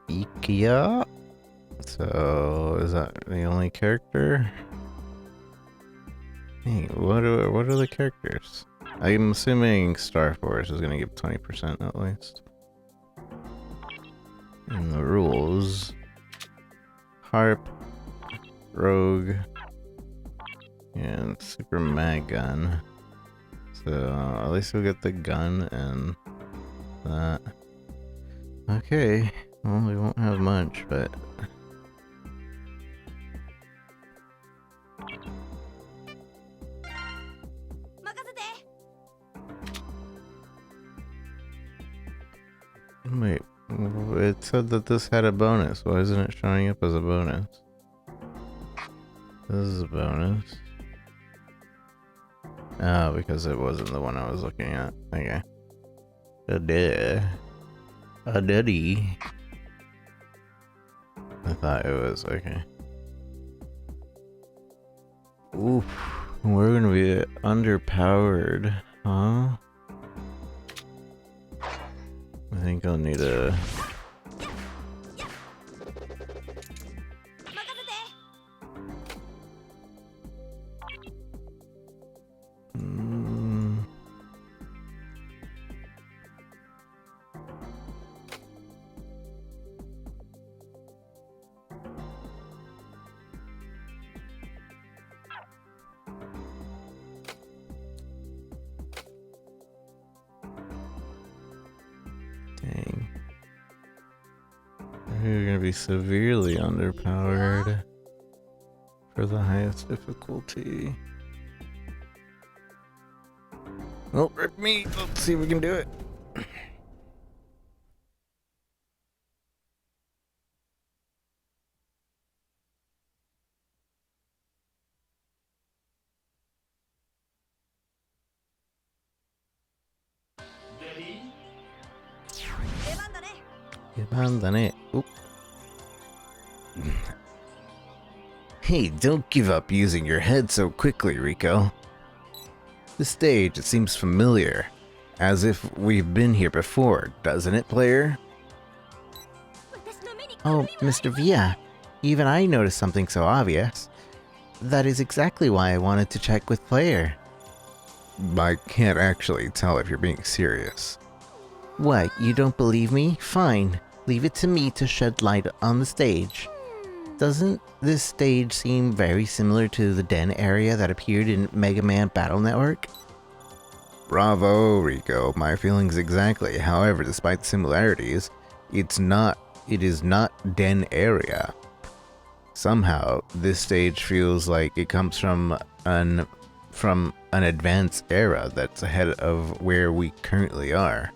Ikea? So, is that the only character? Hey, what are the characters? I'm assuming Star Force is gonna give 20% at least. And the rules. Harp, Rogue, and Super Mag Gun. So at least we'll get the gun and that. Okay, well we won't have much, but... Wait, it said that this had a bonus. Why isn't it showing up as a bonus? This is a bonus. Oh, because it wasn't the one I was looking at. Okay. A diddy. I thought it was okay. Oof. We're gonna be underpowered, huh? I think I'll need a... Dang. We're gonna be severely underpowered for the highest difficulty. Oh, rip me! Let's see if we can do it. Oop. Hey, don't give up using your head so quickly, Rico. This stage, it seems familiar. As if we've been here before, doesn't it, player? Oh, Mr. Via. Even I noticed something so obvious. That is exactly why I wanted to check with player. I can't actually tell if you're being serious. What, you don't believe me? Fine. Leave it to me to shed light on the stage. Doesn't this stage seem very similar to the den area that appeared in Mega Man Battle Network? Bravo, Rico. My feelings exactly. However, despite the similarities, it is not den area. Somehow, this stage feels like it comes from an advanced era that's ahead of where we currently are.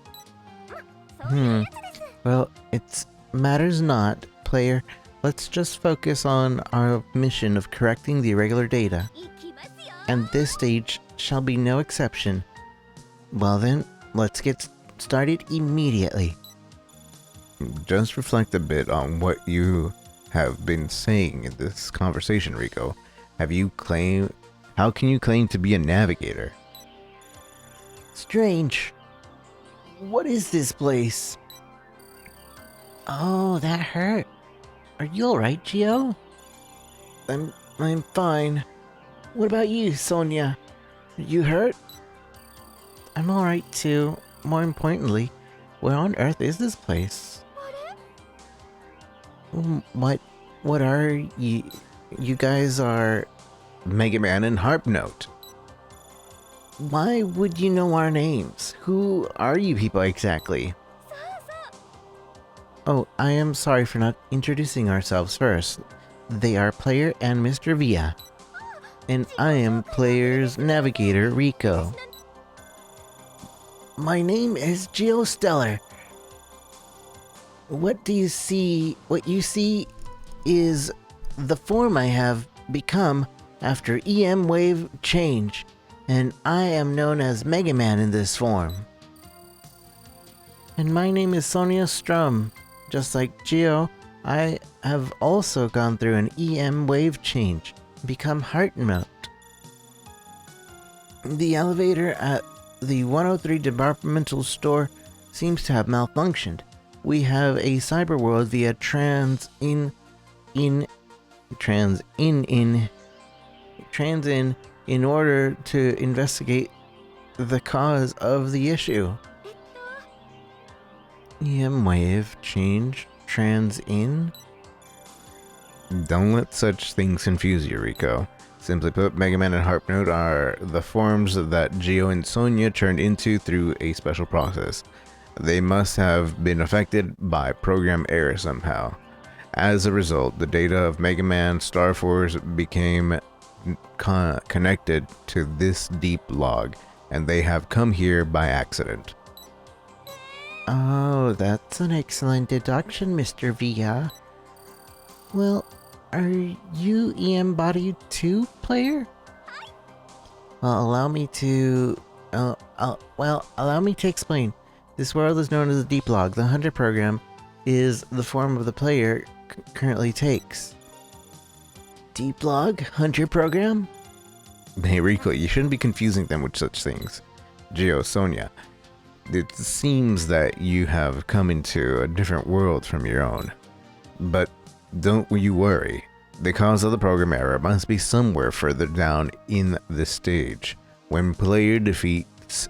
Well, it matters not, player. Let's just focus on our mission of correcting the irregular data. And this stage shall be no exception. Well then, let's get started immediately. Just reflect a bit on what you have been saying in this conversation, Rico. How can you claim to be a navigator? Strange. What is this place? Oh, that hurt. Are you alright, Gio? I'm fine. What about you, Sonia? You hurt? I'm alright too. More importantly, where on earth is this place? What are you? You guys are Mega Man and Harp Note. Why would you know our names? Who are you people exactly? Oh, I am sorry for not introducing ourselves first. They are Player and Mr. Via. And I am Player's Navigator, Rico. My name is Geostellar. What you see is the form I have become after EM wave change, and I am known as Mega Man in this form. And my name is Sonia Strum. Just like Geo, I have also gone through an EM wave change, become Heart Melt. The elevator at the 103 departmental store seems to have malfunctioned. We have a cyber world via trans-in in order to investigate the cause of the issue. Wave change trans-in? Don't let such things confuse you, Rico. Simply put, Mega Man and Harpnote are the forms that Geo and Sonia turned into through a special process. They must have been affected by program error somehow. As a result, the data of Mega Man Star Force became connected to this deep log, and they have come here by accident. Oh, that's an excellent deduction, Mr. Via. Well, are you EM Body 2 player? Well, allow me to explain. This world is known as the Deep Log. The Hunter program is the form of the player currently takes. Deep Log? Hunter program? Hey Rico, you shouldn't be confusing them with such things. Geo, Sonia, it seems that you have come into a different world from your own. But don't you worry. The cause of the program error must be somewhere further down in the stage. When player defeats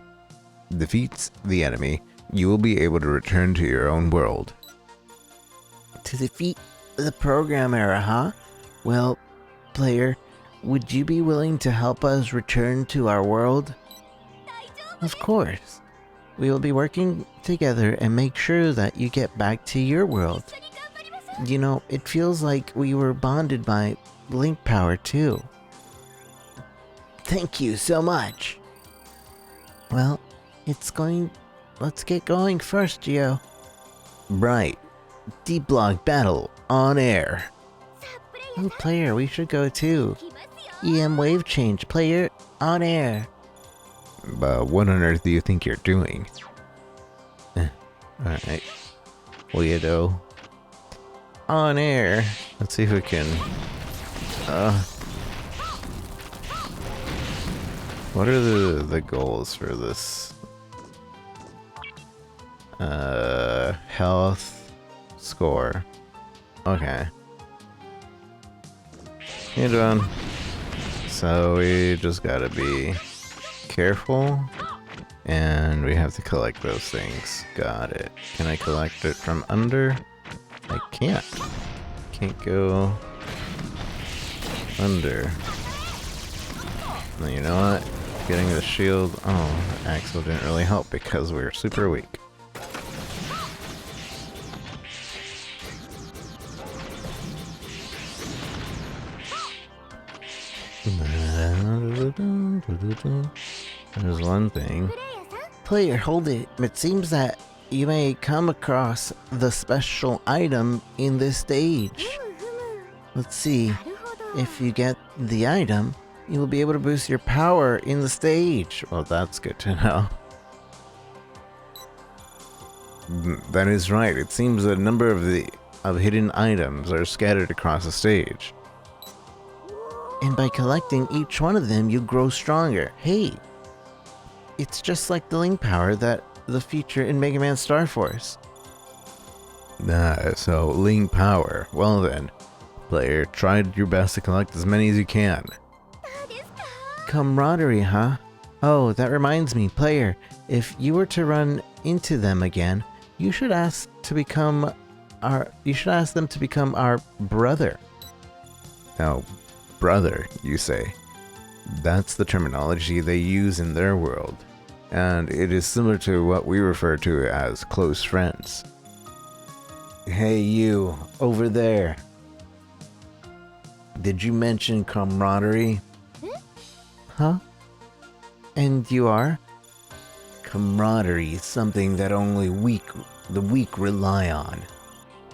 the enemy, you will be able to return to your own world. To defeat the program error, huh? Well, player, would you be willing to help us return to our world? Of course. We will be working together and make sure that you get back to your world. You know, it feels like we were bonded by link power too. Thank you so much. Well, let's get going first, Geo. Right. Deep Log battle on air. Oh, player, we should go too. EM wave change, player, on air. But what on earth do you think you're doing? Alright. Weirdo. On air. Let's see if we can... What are the goals for this? Health... Score. Okay. You're done. So we just gotta be careful. And we have to collect those things. Got it. Can I collect it from under? I can't. Can't go under. You know what? Getting the shield. Oh, Axel didn't really help because we were super weak. There's one thing. Player, hold it. It seems that you may come across the special item in this stage. Let's see. If you get the item, you will be able to boost your power in the stage. Well, that's good to know. That is right. It seems a number of hidden items are scattered across the stage. And by collecting each one of them, you grow stronger. Hey, it's just like the link power that the feature in Mega Man Star Force. So link power. Well then, player, try your best to collect as many as you can. Camaraderie, huh? Oh, that reminds me, player, if you were to run into them again, you should ask them to become our brother. Now, brother, you say. That's the terminology they use in their world, and it is similar to what we refer to as close friends. Hey you, over there. Did you mention camaraderie? Huh? And you are? Camaraderie is something that only the weak rely on.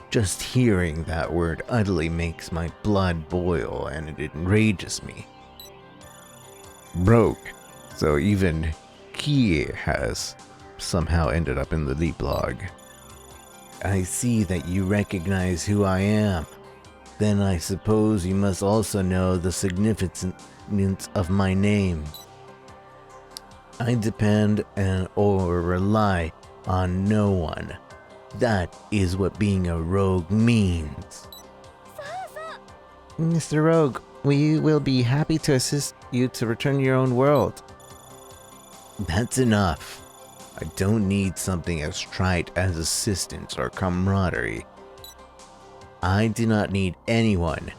Just hearing that word utterly makes my blood boil and it enrages me. Broke. So even he has somehow ended up in the deep log. I see that you recognize who I am. Then I suppose you must also know the significance of my name. I depend or rely on no one. That is what being a rogue means. Mr. Rogue, we will be happy to assist you to return to your own world. That's enough. I don't need something as trite as assistance or camaraderie. I do not need anyone.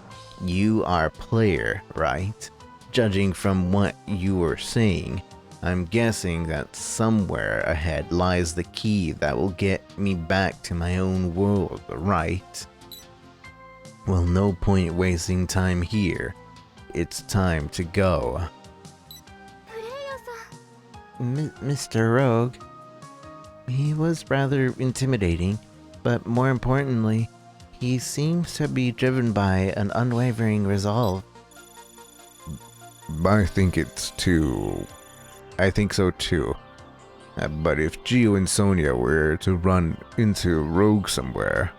You are a player, right? Judging from what you were saying, I'm guessing that somewhere ahead lies the key that will get me back to my own world, right? Well, no point wasting time here. It's time to go. Mr. Rogue. He was rather intimidating, but more importantly, he seems to be driven by an unwavering resolve. I think so too. But if Gio and Sonia were to run into Rogue somewhere,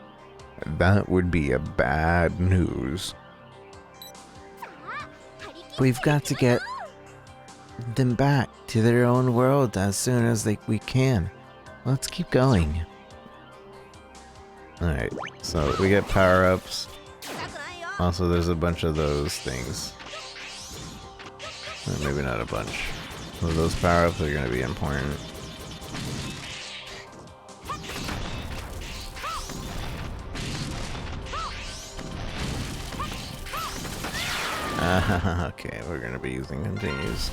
that would be a bad news. We've got to get them back to their own world as soon as we can. Let's keep going. Alright, so we get power-ups. Also, there's a bunch of those things. Maybe not a bunch. Well, those power-ups are going to be important. Okay, we're going to be using continues.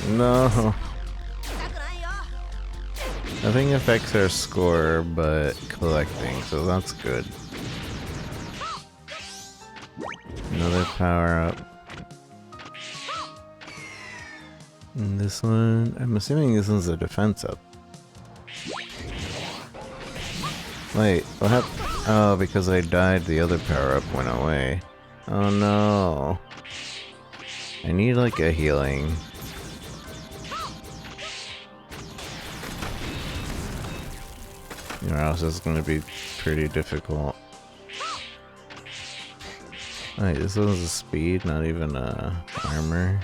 No. Nothing affects our score but collecting, so that's good. Another power up. And this one, I'm assuming this one's a defense up. Wait, what happened? Oh, because I died, the other power up went away. Oh no. I need like a healing. Or else it's gonna be pretty difficult. Wait, this one's a speed, not even a armor.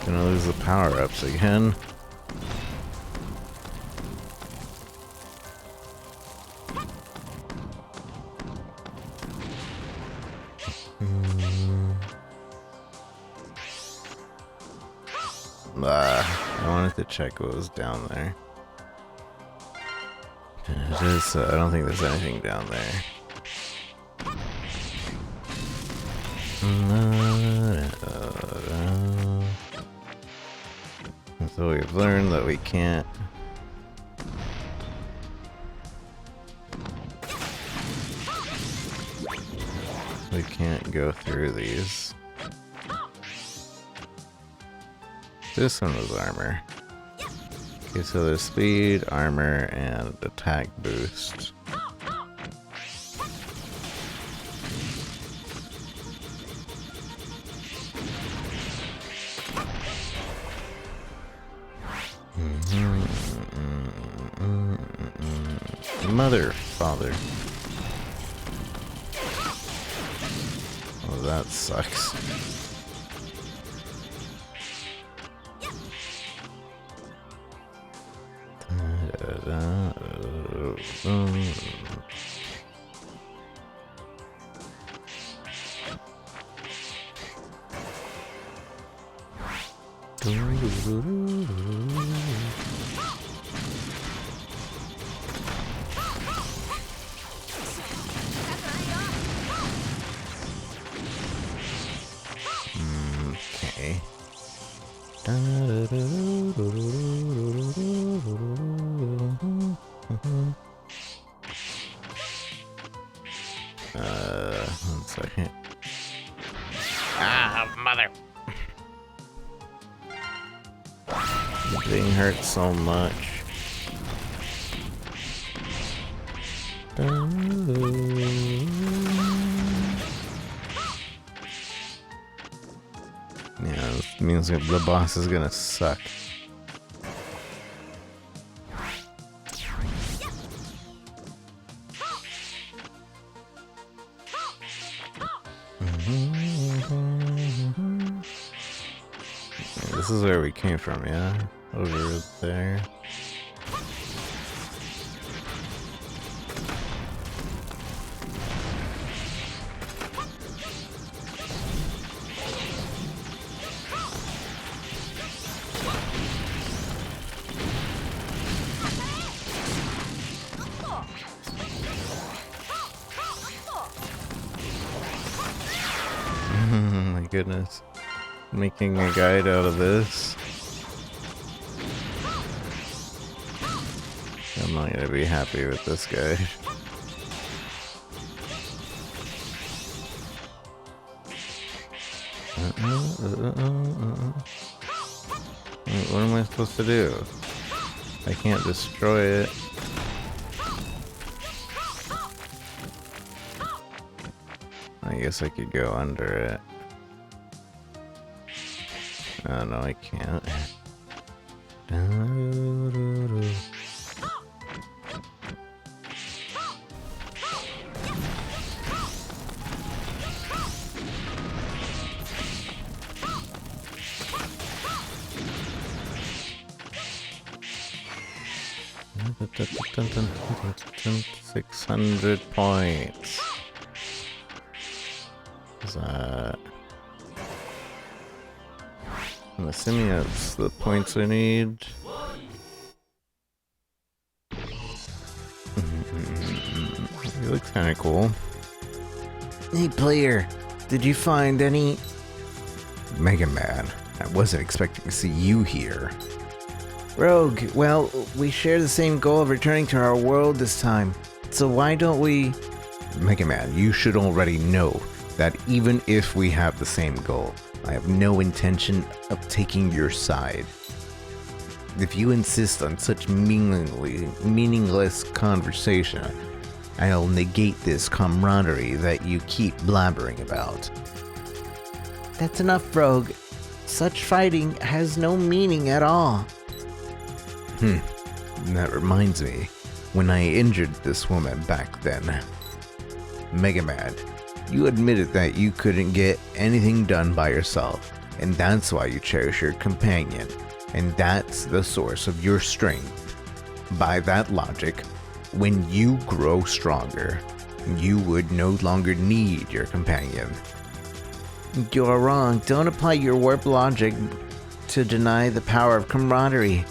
Gonna lose the power-ups again. I wanted to check what was down there. It is, I don't think there's anything down there. So we've learned that we can't. We can't go through these. This one was armor. Okay, so there's speed, armor, and attack boost. Mother, father. Oh, that sucks. Okay. One second. Ah, mother. The thing hurts so much. Means that the boss is gonna suck. This is where we came from, yeah? Over there. My goodness. Making a guide out of this. I'm not gonna be happy with this guy. What am I supposed to do? I can't destroy it. I guess I could go under it. Oh no, I can't. $600 points. Is that? I'm assuming that's the points I need. He looks kind of cool. Hey player, did you find any? Mega Man, I wasn't expecting to see you here. Rogue, well, we share the same goal of returning to our world this time. So why don't we... Mega Man, you should already know that even if we have the same goal, I have no intention of taking your side. If you insist on such meaningless conversation, I'll negate this camaraderie that you keep blabbering about. That's enough, Rogue. Such fighting has no meaning at all. That reminds me, when I injured this woman back then. Mega Man, you admitted that you couldn't get anything done by yourself, and that's why you cherish your companion, and that's the source of your strength. By that logic, when you grow stronger, you would no longer need your companion. You're wrong. Don't apply your warp logic to deny the power of camaraderie.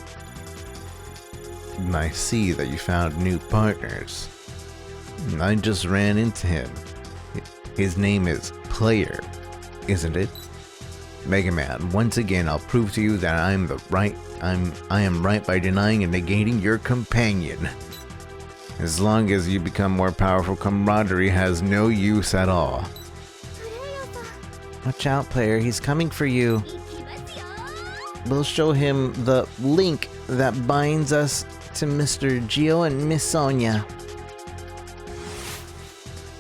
I see that you found new partners. I just ran into him. His name is Player, isn't it? Mega Man, once again I'll prove to you that I am right by denying and negating your companion. As long as you become more powerful, camaraderie has no use at all. Watch out, Player, he's coming for you. We'll show him the link that binds us to Mr. Geo and Miss Sonia.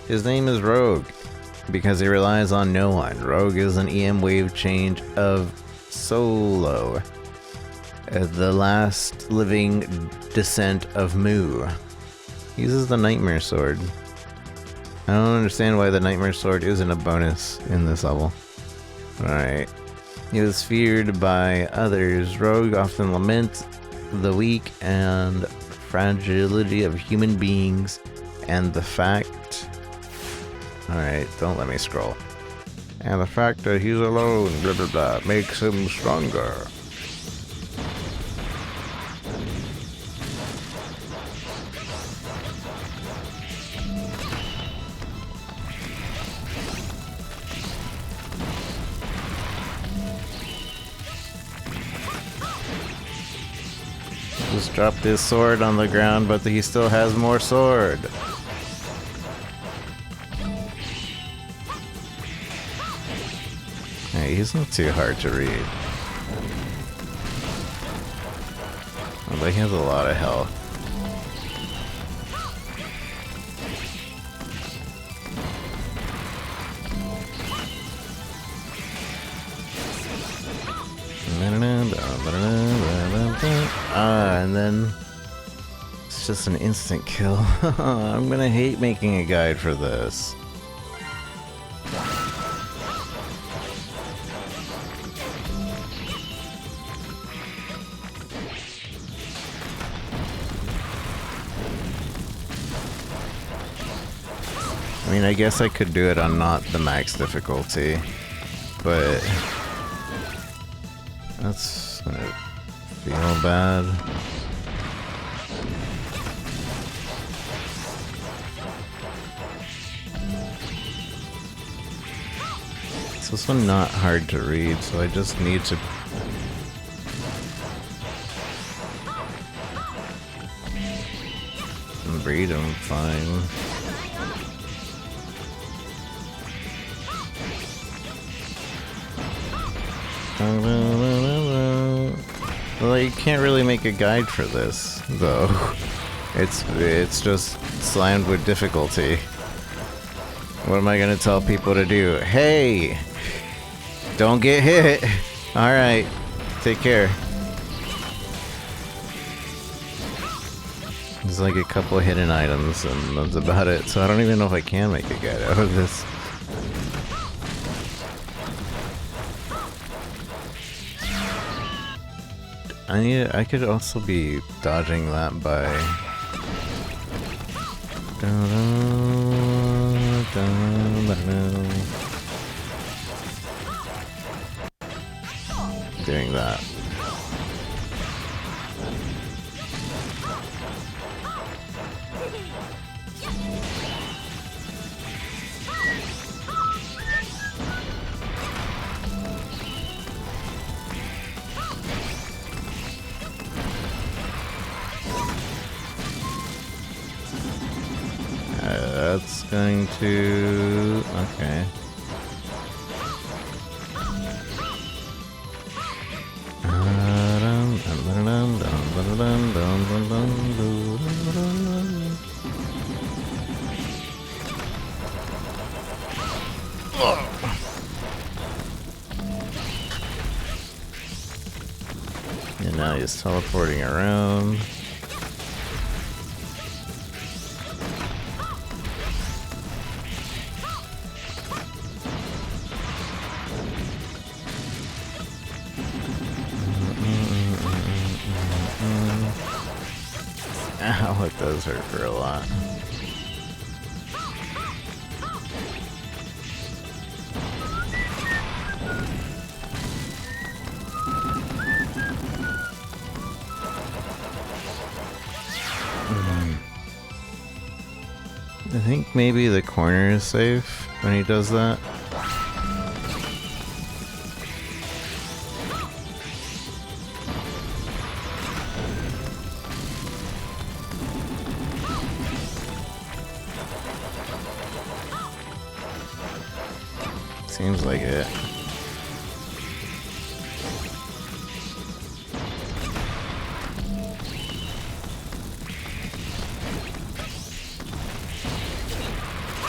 His name is Rogue, because he relies on no one. Rogue is an EM wave change of Solo, the last living descent of Mu. He uses the Nightmare Sword. I don't understand why the Nightmare Sword isn't a bonus in this level. Alright. He was feared by others. Rogue often laments the weak and fragility of human beings and the fact... Alright, don't let me scroll. And the fact that he's alone, blah blah blah, makes him stronger. Just dropped his sword on the ground, but he still has more sword. Hey, he's not too hard to read. But he has a lot of health. And then it's just an instant kill. I'm gonna hate making a guide for this. I mean, I guess I could do it on not the max difficulty, but that's gonna feel bad. It's also not hard to read, so I just need to read them fine. Well, you can't really make a guide for this, though. It's just slammed with difficulty. What am I gonna tell people to do? Hey! Don't get hit! Alright, take care. There's like a couple hidden items, and that's about it, so I don't even know if I can make a guide out of this. I could also be dodging that by doing that. That's going to... okay. And now he's teleporting around. Ow, it does hurt for a lot. I think maybe the corner is safe when he does that. Seems like it.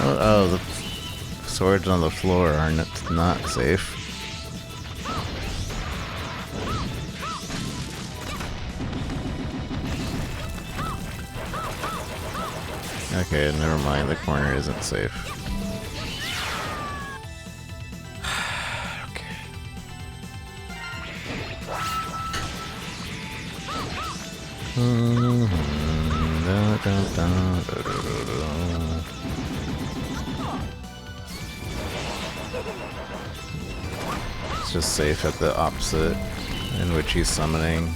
Oh, the swords on the floor are not safe. Okay, never mind. The corner isn't safe. It's just safe at the opposite in which he's summoning.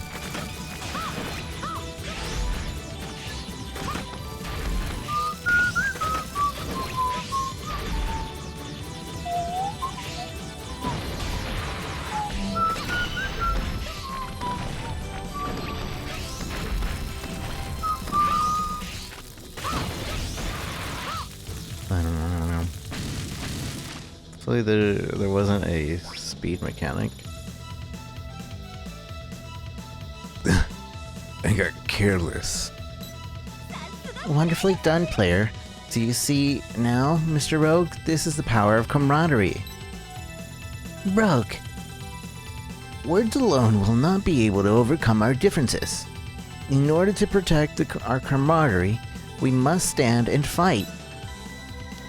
I don't know. Hopefully there wasn't a speed mechanic. I got careless. Wonderfully done, player. Do you see now, Mr. Rogue? This is the power of camaraderie. Rogue, words alone will not be able to overcome our differences. In order to protect our camaraderie, we must stand and fight.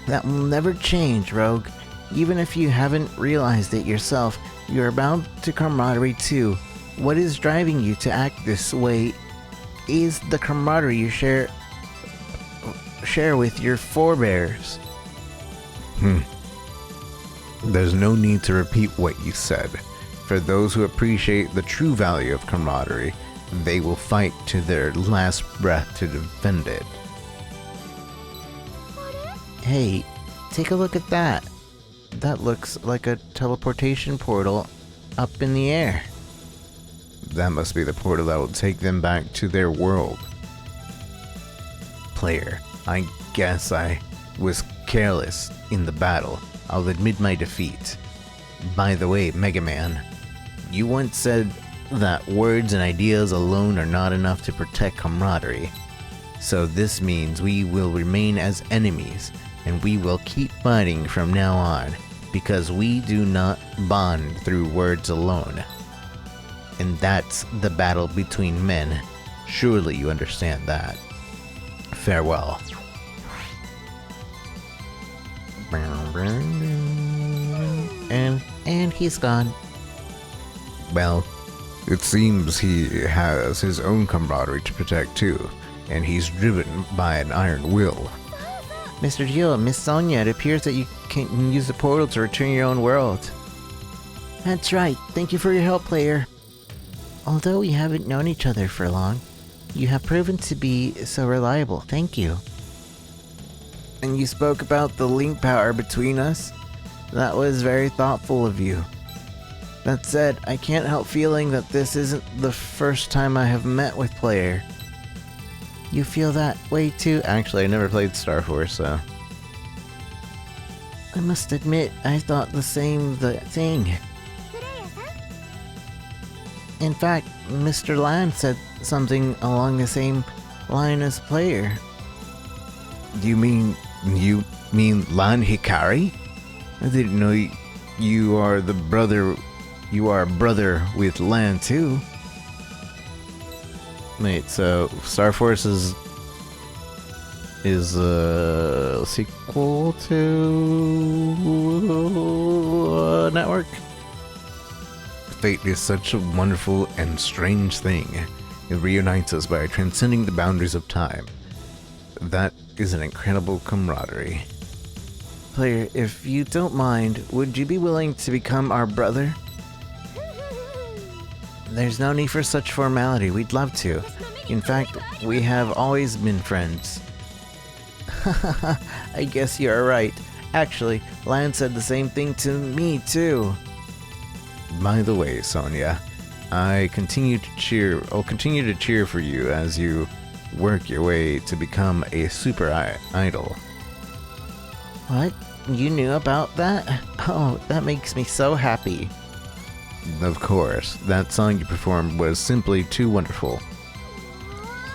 That will never change, Rogue. Even if you haven't realized it yourself, you are bound to camaraderie too. What is driving you to act this way is the camaraderie you share with your forebears. There's no need to repeat what you said. For those who appreciate the true value of camaraderie, they will fight to their last breath to defend it. Hey, take a look at that. That looks like a teleportation portal up in the air. That must be the portal that will take them back to their world. Player, I guess I was careless in the battle. I'll admit my defeat. By the way, Mega Man, you once said that words and ideas alone are not enough to protect camaraderie. So this means we will remain as enemies, and we will keep fighting from now on, because we do not bond through words alone. And that's the battle between men. Surely you understand that. Farewell. And he's gone. Well, it seems he has his own camaraderie to protect too, and he's driven by an iron will. Mr. Gio, Miss Sonia, it appears that you can use the portal to return your own world. That's right. Thank you for your help, player. Although we haven't known each other for long, you have proven to be so reliable. Thank you. And you spoke about the link power between us? That was very thoughtful of you. That said, I can't help feeling that this isn't the first time I have met with player. You feel that way too? Actually, I never played Star Force, so... I must admit, I thought the same thing. In fact, Mr. Land said something along the same line as player. You mean Lan Hikari? I didn't know you are the brother. You are a brother with Lan too. Wait, so Star Force is a sequel to Network? Fate is such a wonderful and strange thing. It reunites us by transcending the boundaries of time. That is an incredible camaraderie. Player, if you don't mind, would you be willing to become our brother? There's no need for such formality. We'd love to. In fact, we have always been friends. I guess you're right. Actually, Lan said the same thing to me too. By the way, Sonia, I'll continue to cheer for you as you work your way to become a super idol. What? You knew about that? Oh, that makes me so happy. Of course, that song you performed was simply too wonderful.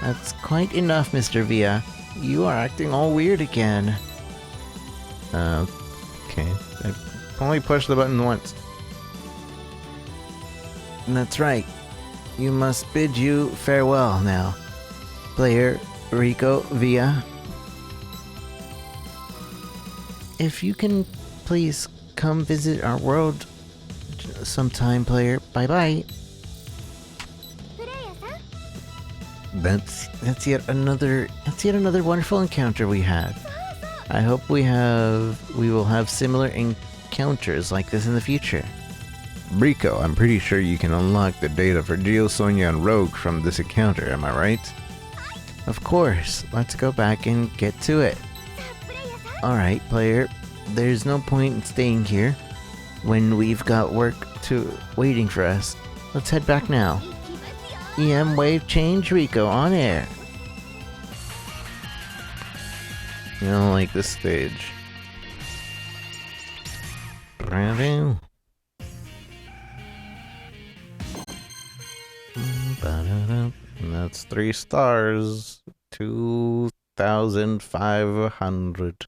That's quite enough, Mr. Via. You are acting all weird again. Okay. I only pushed the button once. That's right. You must bid you farewell now. Player Rico Via. If you can please come visit our world sometime, player. Bye-bye. That's yet another wonderful encounter we had. I hope we will have similar encounters like this in the future. Rico, I'm pretty sure you can unlock the data for Geo, Sonia, and Rogue from this encounter, am I right? Of course. Let's go back and get to it. Alright, player. There's no point in staying here when we've got work waiting for us. Let's head back now. EM Wave Change Rico on air. I don't like this stage. Bravo. And that's 3 stars. 2,500.